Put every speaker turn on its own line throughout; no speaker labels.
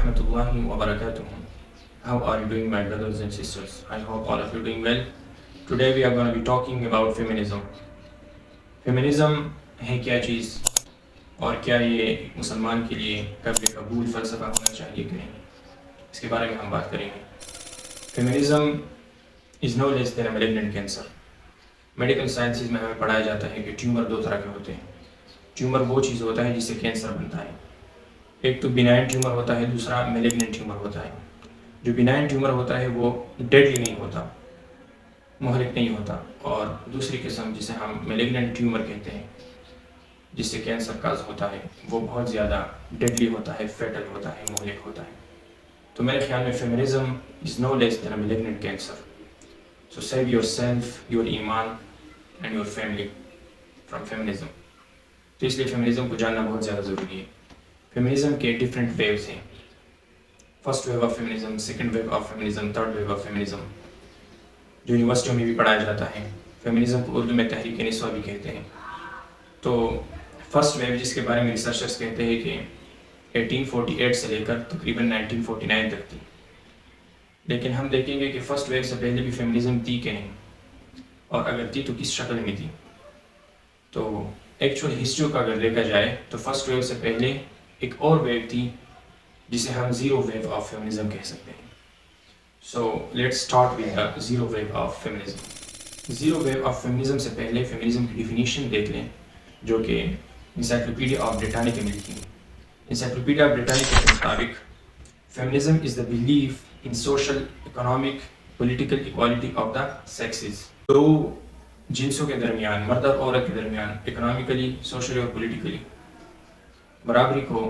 warahmatullahi wabarakatuh. How are you doing, my brothers and sisters? I hope all of you doing well. Today we are going to be talking about feminism. Feminism ہے کیا چیز اور کیا یہ مسلمان کے لیے قابل قبول فلسفہ ہونا چاہیے کہ نہیں، اس کے بارے میں ہم بات کریں گے. Feminism is no less than a malignant cancer. Medical sciences میں ہمیں پڑھایا جاتا ہے کہ ٹیومر دو طرح کے ہوتے ہیں. ٹیومر وہ چیز ہوتا ہے جس سے کینسر بنتا ہے. ایک تو بینائن ٹیومر ہوتا ہے، دوسرا میلیگننٹ ٹیومر ہوتا ہے. جو بینائن ٹیومر ہوتا ہے وہ ڈیڈلی نہیں ہوتا، مہلک نہیں ہوتا، اور دوسری قسم جسے ہم میلیگننٹ ٹیومر کہتے ہیں جس سے کینسر کاز ہوتا ہے وہ بہت زیادہ ڈیڈلی ہوتا ہے، فیٹل ہوتا ہے، مہلک ہوتا ہے. تو میرے خیال میں feminism is no less than a malignant cancer. So save yourself, your ایمان and your family from feminism. تو اس لیے فیمنزم کو جاننا بہت زیادہ ضروری ہے. فیمنزم کے ڈفرینٹ ویوز ہیں. First wave of feminism, second wave of feminism, third wave of feminism, جو یونیورسٹیوں میں بھی پڑھایا جاتا ہے. فیمنزم کو اردو میں تحریک نسواں بھی کہتے ہیں. تو فرسٹ ویو جس کے بارے میں ریسرچرز کہتے ہیں کہ 1848 سے لے کر تقریباً 1949 تک تھی. لیکن ہم دیکھیں گے کہ فرسٹ ویو سے پہلے بھی فیمنزم تھی کہ نہیں، اور اگر تھی تو کس شکل میں تھی. تو ایکچوئل ہسٹری کا اگر دیکھا جائے تو فرسٹ ویو سے پہلے ایک اور ویو تھی جسے ہم زیرو ویو آف فیمنزم کہہ سکتے ہیں. So let's start with the zero wave of feminism. Zero wave of feminism سے پہلے فیمنزم کی ڈیفینیشن دیکھ لیں جو کہ انسائکلوپیڈیا آف بریٹانیکا میں لکھی. انسائکلوپیڈیا آف بریٹانیکا کے مطابق feminism is the belief in social, economic, political equality of the sexes. دو جنسوں کے درمیان، مرد اور عورت کے درمیان اکنامکلی، سوشلی اور پولیٹیکلی برابری کو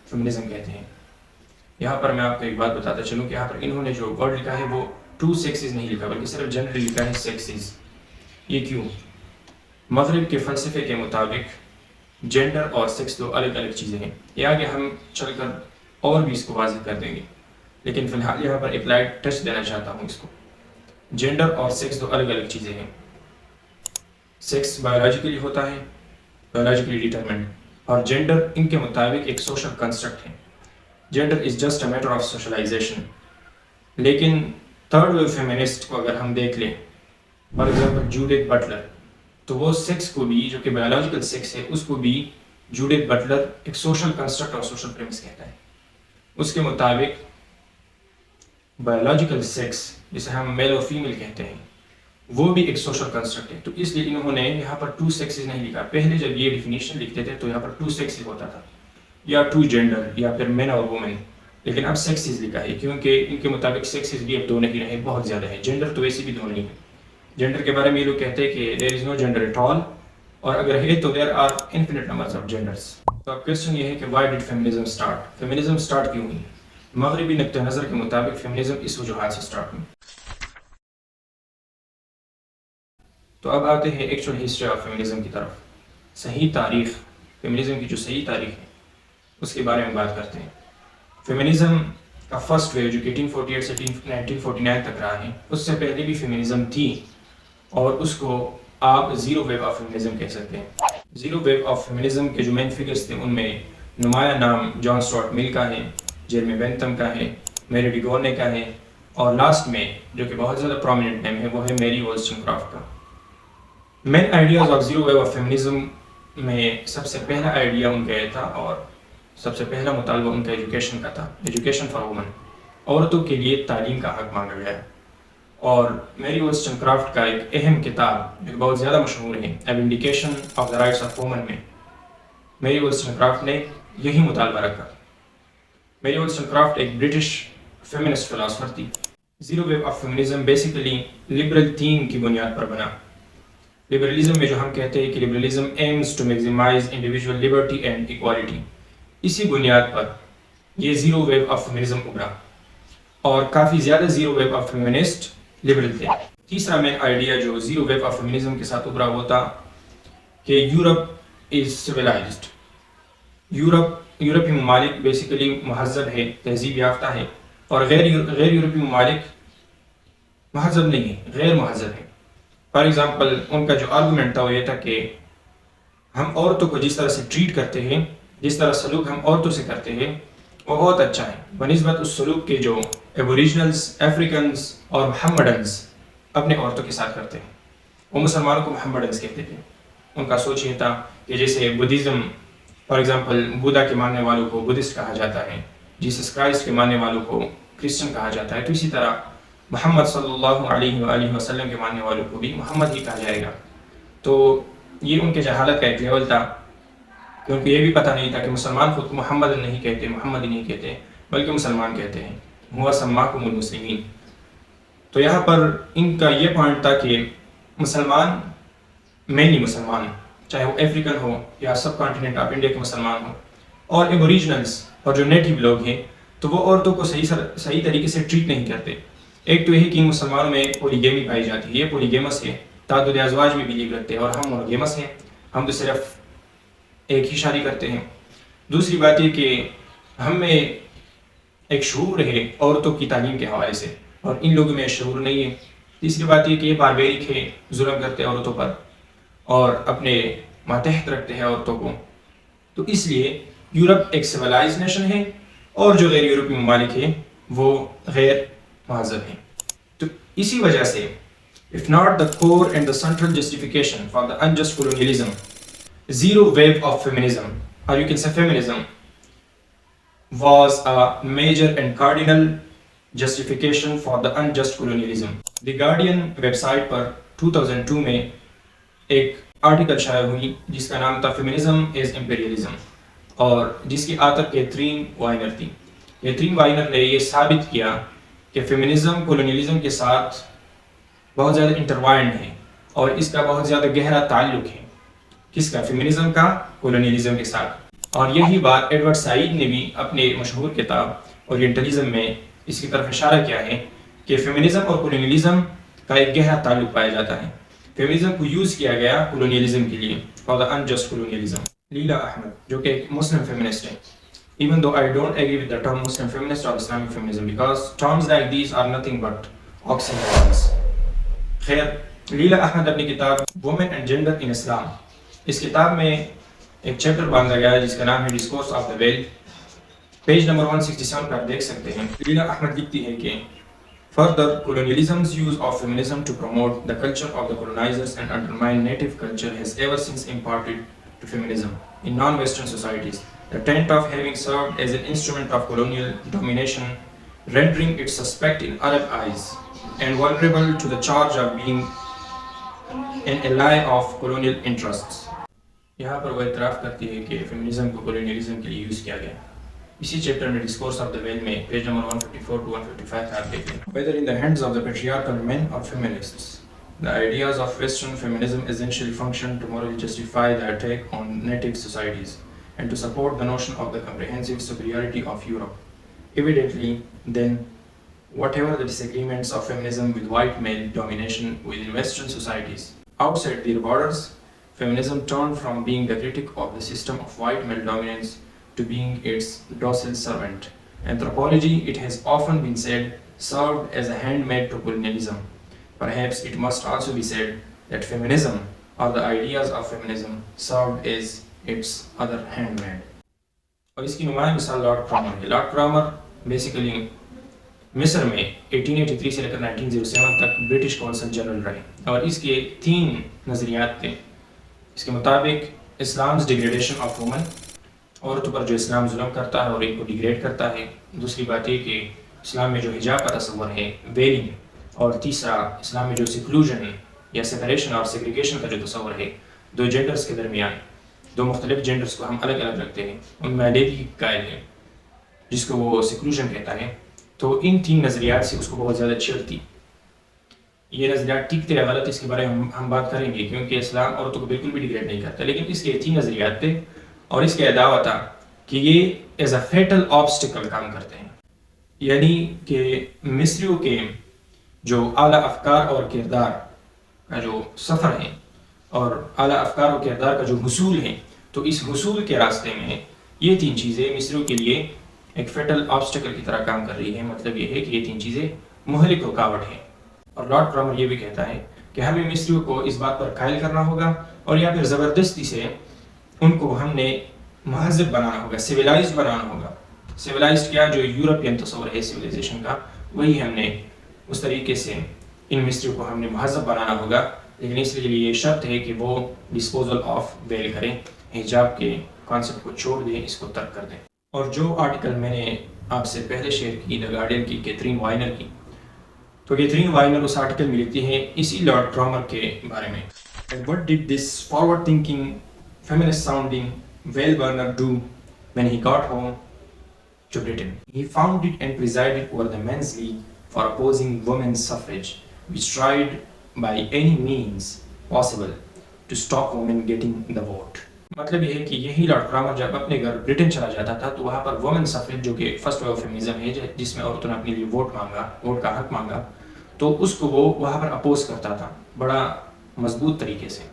فیمنزم کہتے ہیں. یہاں پر میں آپ کو ایک بات بتاتا چلوں کہ یہاں پر انہوں نے جو ورڈ لکھا ہے وہ ٹو سیکسز نہیں لکھا بلکہ صرف جنرل لکھا ہے سیکسز. یہ کیوں؟ مغرب کے فلسفے کے مطابق جینڈر اور سیکس دو الگ الگ چیزیں ہیں. یہ آگے ہم چل کر اور بھی اس کو واضح کر دیں گے، لیکن فی الحال یہاں پر ایک لائٹ ٹچ دینا چاہتا ہوں اس کو. جینڈر اور سیکس دو الگ الگ چیزیں ہیں. سیکس بایولوجیکلی ہوتا ہے، بایولوجیکلی ڈیٹرمنڈ، اور جینڈر ان کے مطابق ایک سوشل کنسٹرکٹ ہے. Gender is just a matter of socialization. لیکن تھرڈ ویو فیمنسٹ کو اگر ہم دیکھ لیں، فار ایگزامپل جوڈتھ بٹلر، تو وہ سیکس کو بھی، جو کہ بایولوجیکل سیکس ہے، اس کو بھی جوڈتھ بٹلر ایک سوشل کنسٹرکٹ اور سوشل پریمس کہتا ہے. اس کے مطابق بایولوجیکل سیکس جسے ہم میل اور فیمیل کہتے ہیں وہ بھی ایک سوشل کنسٹرکٹ ہے. تو اس لیے انہوں نے یہاں پر ٹو سیکسز نہیں لکھا. پہلے جب یہ ڈیفینیشن لکھتے تھے تو یہاں پر ٹو سیکسز ہوتا تھا، یا ٹو جینڈر، یا پھر مین اور وومن. لیکن اب سیکسز لکھا ہے کیونکہ ان کے مطابق سیکسز بھی اب دو نہیں رہے، بہت زیادہ ہے. جینڈر تو ویسے بھی دو نہیں ہے. جینڈر کے بارے میں یہ لوگ کہتے ہیں کہ دیر از نو جینڈر ایٹ آل، اور اگر ہے تو there are infinite numbers of genders. تو اب کویسچن یہ ہے کہ why did feminism start? Feminism start کیوں ہوئی؟ مغربی نقطہ نظر کے مطابق فیمنزم اس وجوہات سے اسٹارٹ ہوئی. تو اب آتے ہیں ایکچوئل ہسٹری آف فیمنزم کی طرف. صحیح تاریخ، فیمنزم کی جو صحیح تاریخ ہے اس کے بارے میں بات کرتے ہیں. فیمنزم کا فرسٹ ویو جو کہ 1848 سے 1949 تک رہا ہے، اس سے پہلے بھی فیمنزم تھی، اور اس کو آپ زیرو ویو آف فیمنزم کہہ سکتے ہیں. زیرو ویو آف فیمنزم کے جو مین فگرز تھے ان میں نمایاں نام جان اسٹوارٹ مل کا ہے، جیرمی بینتھم کا ہے، میری ڈیگورنے کا ہے، اور لاسٹ میں جو کہ بہت زیادہ پرومیننٹ نیم ہے وہ ہے میری وولسٹنکرافٹ کا. Main ideas of zero wave of feminism میں سب سے پہلا آئیڈیا ان کا یہ تھا، اور سب سے پہلا مطالبہ ان کا ایجوکیشن کا تھا. ایجوکیشن فار وومن، عورتوں کے لیے تعلیم کا حق مانگا گیا. اور میری وولسٹنکرافٹ کا ایک اہم کتاب جو بہت زیادہ مشہور ہے، a vindication of the rights of woman, میں میری وولسٹنکرافٹ نے یہی مطالبہ رکھا. میری وولسٹنکرافٹ ایک برٹش فیمنسٹ فلاسفر تھی. Zero wave of feminism basically liberal theme کی بنیاد پر بنا. لبرلزم میں جو ہم کہتے ہیں کہ liberalism aims to maximise individual liberty and equality, اسی بنیاد پر یہ زیرو ویو آف فیمنزم ابھرا، اور کافی زیادہ zero wave of feminist liberal تھے. تیسرا مین آئیڈیا جو زیرو ویو آف فیمنزم کے ساتھ ابھرا وہ تھا کہ یورپ از سویلائزڈ. یورپی ممالک بیسیکلی مہذب ہے، تہذیب یافتہ ہے، اور غیر یورپی ممالک مہذب نہیں ہے، غیر مہذب ہے. فار ایگزامپل ان کا جو آرگومنٹ تھا وہ یہ تھا کہ ہم عورتوں کو جس طرح سے ٹریٹ کرتے ہیں، جس طرح سلوک ہم عورتوں سے کرتے ہیں، وہ بہت اچھا ہے بنسبت اس سلوک کے جو ایبوریجنلز، افریکنز اور محمڈنز اپنے عورتوں کے ساتھ کرتے ہیں۔ وہ مسلمانوں کو محمڈنز کہتے تھے۔ ان کا سوچ یہ تھا کہ جیسے بدھزم فار ایگزامپل بودھا کے ماننے والوں کو بدھسٹ کہا جاتا ہے، جیسس کرائسٹ کے ماننے والوں کو کرسچن کہا جاتا ہے، تو اسی طرح محمد صلی اللہ علیہ وآلہ وسلم کے ماننے والوں کو بھی محمد ہی کہا جائے گا۔ تو یہ ان کے جہالت کا ایک لیول تھا کہ ان کو یہ بھی پتہ نہیں تھا کہ مسلمان خود کو محمد نہیں کہتے، محمد ہی نہیں کہتے، بلکہ مسلمان کہتے ہیں، ہوا سماکم المسلمین۔ تو یہاں پر ان کا یہ پوائنٹ تھا کہ مسلمان، مینلی مسلمان، چاہے وہ افریقن ہو یا سب کانٹیننٹ آف انڈیا کے مسلمان ہوں، اور ایبوریجنلز اور جو نیٹیو لوگ ہیں، تو وہ عورتوں کو صحیح طریقے سے ٹریٹ نہیں کرتے۔ ایک تو یہ کہ مسلمانوں میں پولیگیمی پائی جاتی ہے، یہ پولیگیمس ہے، تعدد ازواج میں بلیو رکھتے ہیں، اور ہم مونوگیمس ہیں، ہم تو صرف ایک ہی شادی کرتے ہیں۔ دوسری بات یہ کہ ہم میں ایک شعور ہے عورتوں کی تعلیم کے حوالے سے، اور ان لوگوں میں شعور نہیں ہے۔ تیسری بات یہ کہ یہ باربیرک ہے، ظلم کرتے ہیں عورتوں پر اور اپنے ماتحت رکھتے ہیں عورتوں کو۔ تو اس لیے یورپ ایک سویلائز نیشن ہے، اور جو غیر یورپی ممالک ہیں وہ غیر مہذب ہیں۔ تو اسی وجہ سے if not the core and the central justification for the unjust colonialism, zero wave of feminism, or you can say feminism, was a major and cardinal justification for the unjust colonialism. The Guardian website پر 2002 میں ایک article شائع ہوئی جس کا نام تھا feminism is imperialism, اور جس کی آتھر کیتھرین وائنر تھی۔ کیتھرین وائنر نے یہ ثابت کیا کہ فیمنزم کولونیلزم کے ساتھ بہت زیادہ انٹروائنڈ ہے، اور اس کا بہت زیادہ گہرا تعلق ہے۔ کس کا؟ فیمنزم کا کولونیلزم کے ساتھ۔ اور یہی بات ایڈورڈ سعید نے بھی اپنے مشہور کتاب اورینٹلزم میں اس کی طرف اشارہ کیا ہے کہ فیمنزم اور کولونیلزم کا ایک گہرا تعلق پایا جاتا ہے۔ فیمنزم کو یوز کیا گیا کولونیلزم کے لیے، فار دا انجسٹ کولونیلزم۔ لیلا احمد جو کہ ایک مسلم فیمنسٹ ہے، even though I don't agree with the term Muslim feminist or Islamic feminism because terms like these are nothing but oxymorons. خیر، لیلا احمد اپنی کتاب وومن اینڈ جینڈر ان اسلام، اس کتاب میں ایک چیپٹر باندھا گیا ہے جس کا نام ہے discourse of the veil. Page number 167 پر آپ دیکھ سکتے ہیں، لیلا احمد لکھتی ہے کہ further colonialism's use of feminism to promote the culture of the colonizers and undermine native culture has ever since imparted to feminism in non-Western societies the taint of having served as an instrument of colonial domination, rendering it suspect in Arab eyes and vulnerable to the charge of being an ally of colonial interests. یہاں پر وہ اعتراف کرتی ہے کہ feminism کو colonialism کے لیے use کیا گیا۔ اسی چیپٹر میں ڈسکورس آف دا ویل میں پیج نمبر 154 to 155 آپ دیکھیں۔ Whether in the hands of the patriarchal men or feminists, the ideas of Western feminism essentially function to morally justify the attack on native societies and to support the notion of the comprehensive superiority of Europe. Evidently, then, whatever the disagreements of feminism with white male domination within Western societies, outside their borders, feminism turned from being the critic of the system of white male dominance to being its docile servant. Anthropology, it has often been said, served as a handmaid to colonialism. Perhaps it must also be said that feminism, or the ideas of feminism, served as its other handmaid. اور اس کی نمایاں مثال lord کرامر ہے۔ Lord کرامر basically مصر میں 1883 سے لے کر 1907 تک برٹش کونسل جنرل رہے، اور اس کے 3 نظریات تھے۔ اس کے مطابق اسلام's ڈیگریڈیشن آف وومن، عورتوں پر جو اسلام ظلم کرتا ہے اور ان کو ڈیگریڈ کرتا ہے۔ دوسری بات یہ کہ اسلام میں جو حجاب کا تصور ہے، ویلنگ، اور تیسرا اسلام میں جو سیکلوژن یا سیپریشن اور سیگریگیشن کا جو تصور ہے، 2 جینڈرز کے درمیان، 2 مختلف جینڈرز کو ہم الگ الگ رکھتے ہیں، ان میں لیڈی قائل ہے جس کو وہ سیکلوژن کہتا ہے۔ تو ان 3 نظریات سے اس کو بہت زیادہ چڑ تھی۔ یہ نظریات ٹھیک تھے یا غلط، اس کے بارے میں ہم بات کریں گے، کیونکہ اسلام عورتوں کو بالکل بھی ڈیگریڈ نہیں کرتا، لیکن اس کے 3 نظریات تھے، اور اس کا دعویٰ تھا کہ یہ ایز اے فیٹل آبسٹیکل کام کرتے ہیں، یعنی کہ مصریوں کے جو اعلیٰ افکار اور کردار کا جو سفر ہے، اور اعلیٰ افکار اور کردار کا جو حصول ہے، تو اس حصول کے راستے میں یہ 3 چیزیں مصریوں کے لیے ایک فیٹل آبسٹیکل کی طرح کام کر رہی ہے۔ مطلب یہ ہے کہ یہ 3 چیزیں مہلک رکاوٹ ہیں۔ اور لارڈ کرامر یہ بھی کہتا ہے کہ ہمیں مصریوں کو اس بات پر قائل کرنا ہوگا، اور یا پھر زبردستی سے ان کو ہم نے مہذب بنانا ہوگا، سویلائز بنانا ہوگا۔ سویلائزڈ کیا جو یورپین تصور ہے سویلائزیشن کا وہی ہم نے اس طریقے سے ان مسٹری کو ہم نے مہذب بنانا ہوگا، لیکن اس لیے یہ شرط ہے کہ وہ ڈسپوزل آف ویل کریں، حجاب کے کانسیپٹ کو چھوڑ دیں، اس کو ترک کر دیں۔ اور جو آرٹیکل میں نے آپ سے پہلے شیئر کی دا گارڈین کی کیتھرین وائنر کی، تو کیتھرین وائنر اس آرٹیکل میں لکھتی ہیں اسی لارڈ کرامر کے بارے میں، what did this forward thinking feminist sounding well burner do when he got home to Britain? He founded and presided over the men's league for opposing women's suffrage, which tried by any means possible to stop women getting the vote. مطلب یہ ہے کہ یہی lord کرامر جب اپنے گھر برٹن چلا جاتا تھا تو وہاں پر وومن سفریج جو کہ فرسٹ ویو آف فیمنزم ہے جس میں عورتوں نے اپنے لیے ووٹ کا حق مانگا، تو اس کو وہ وہاں پر اپوز کرتا تھا بڑا مضبوط طریقے سے۔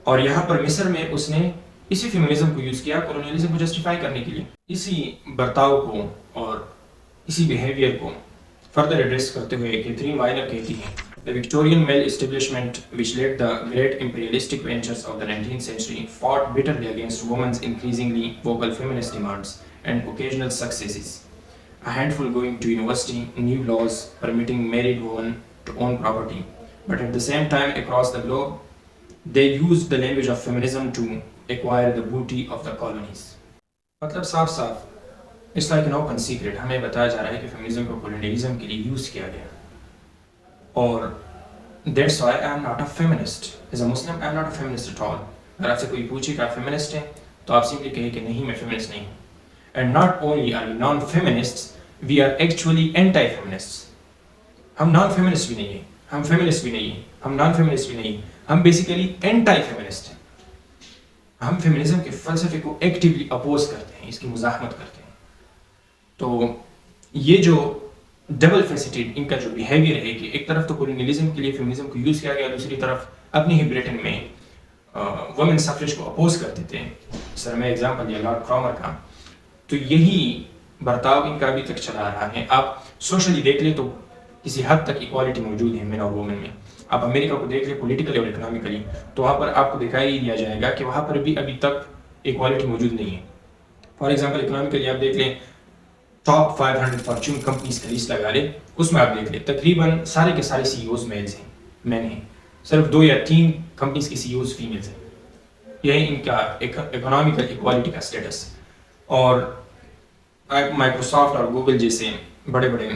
اور یہاں پر مصر میں اس نے اسی فیمنزم کو یوز کیا کولونیلزم کو جسٹیفائی کرنے کے لیے۔ اسی برتاؤ کو اور اسی بیہیویئر کو فردر ایڈریس کرتے ہوئے کیتھرین وائنر کہتی ہے The Victorian male establishment, which led the great imperialistic ventures of the 19th century, fought bitterly against women's increasingly vocal feminist demands and occasional successes. A handful going to university, new laws permitting married women to own property, but at the same time across the globe, they used the language of feminism to acquire the booty of the colonies. مطلب صاف صاف it's like an open secret، ہمیں بتایا جا رہا ہے کہ feminism کو کولونیلزم کے لیے یوز کیا گیا، اور that's why I am not a feminist. As a Muslim, I am not a feminist at all. اگر آپ سے کوئی پوچھے کہ آپ فیمنسٹ ہیں تو آپ سمپلی کہیں کہ نہیں میں فیمنسٹ نہیں ہوں۔ And not only are we non-feminists, we are actually anti-feminists. ہم نان فیمنسٹ بھی نہیں ہیں، ہم فیمنسٹ بھی نہیں ہیں، ہم نان فیمنسٹ بھی نہیں ہیں، ہم بیسیکلی اینٹائی فیمنسٹ ہیں۔ ہم فیمنزم کے فلسفے کو ایکٹیولی اپوز کرتے ہیں، اس کی مزاحمت کرتے ہیں۔ تو یہ جو ڈبل فیسیٹڈ ان کا جو بیہیویئر ہے کہ ایک طرف تو کولونیلزم کے لیے فیمنزم کو یوز کیا گیا، دوسری طرف اپنی ہی برٹن میں وومن سفریج کو اپوز کرتے تھے۔ سر میں ایگزامپل دیا لارڈ کرامر کا، تو یہی برتاؤ ان کا ابھی تک چلا رہا ہے۔ آپ سوشلی دیکھ لیں تو کسی حد تک ایکوالٹی موجود ہے مین اور وومن میں۔ آپ امریکہ کو دیکھ لیں پولیٹیکلی اور اکنامکلی، تو وہاں پر آپ کو دکھائی دیا جائے گا کہ وہاں پر بھی ابھی تک ایکوالٹی موجود نہیں ہے۔ فار ایگزامپل اکنامکلی آپ دیکھ لیں ٹاپ 500 فارچون کمپنیز کا لسٹ لگا لیں، اس میں آپ دیکھ لیں تقریباً سارے کے سارے سی ای اوز مین ہیں، صرف 2 یا 3 کمپنیز کی سی ای اوز فیمیلز ہیں۔ یہی ان کا اکنامیکل ایکوالٹی کا اسٹیٹس۔ اور مائکروسافٹ اور گوگل جیسے بڑے بڑے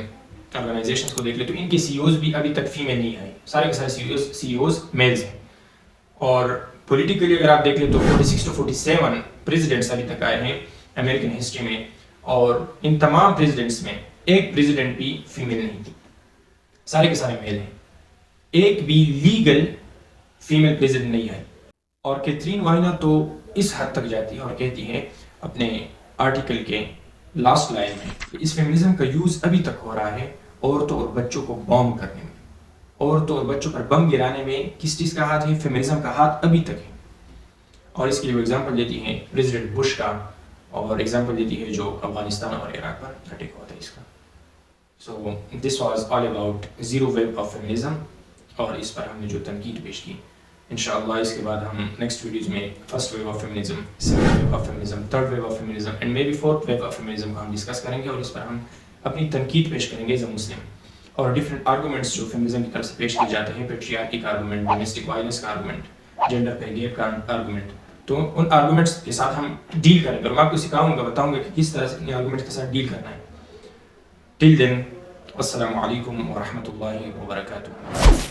آرگنائزیشنز کو دیکھ لیں تو ان کی سی ای اوز بھی ابھی تک فیمیل نہیں آئی، سارے کے سارے سی ای اوز میلز ہیں۔ اور پولیٹیکلی اگر آپ دیکھ لیں تو 46 to 47 پریزیڈنٹس ابھی تک آئے ہیں امریکن ہسٹری میں، اور ان تمام پریزیڈنٹس میں ایک پریزیڈنٹ بھی فیمیل نہیں تھی، سارے کے سارے میل ہیں، ایک بھی لیگل فیمیل پریزیڈنٹ نہیں ہے۔ اور کیتھرین وائنر تو اس حد تک جاتی ہے اور کہتی ہے اپنے آرٹیکل کے لاسٹ لائن میں کہ اس فیمنزم کا یوز ابھی تک ہو رہا ہے عورتوں اور بچوں کو بوم کرنے میں، عورتوں اور بچوں پر بم گرانے میں کس چیز کا ہاتھ ہے؟ فیمنزم کا ہاتھ ابھی تک ہے۔ اور اس کے لیے وہ ایگزامپل دیتی ہیں پریزیڈنٹ بش کا، اور ایگزامپل دیتی ہے جو افغانستان اور عراق پر اٹیک ہوا تھا اس کا۔ So this was all about zero wave of feminism, اور اس پر ہم نے جو تنقید پیش کی، انشاءاللہ اس کے بعد ہم نیکسٹ ویڈیوز میں first wave of feminism, second wave of feminism, third wave of feminism and may be fourth wave of feminism کو ہم ڈسکس کریں گے، اور اس پر ہم اپنی تنقید پیش کریں گے ایز اے مسلم، اور ڈفرینٹ آرگومنٹس جو فیمنزم کی طرف سے پیش کیے جاتے ہیں، پیٹریارکی کا آرگومنٹ، ڈومیسٹک وائلنس کا آرگومنٹ، جینڈر پے گیپ کا آرگومنٹ، تو ان آرگومنٹس کے ساتھ ہم ڈیل کریں گے، اور میں آپ کو سکھاؤں گا، بتاؤں گا کہ کس طرح سے ان آرگومنٹس کے ساتھ ڈیل کرنا ہے۔ ٹل دین السلام علیکم ورحمۃ اللہ وبرکاتہ۔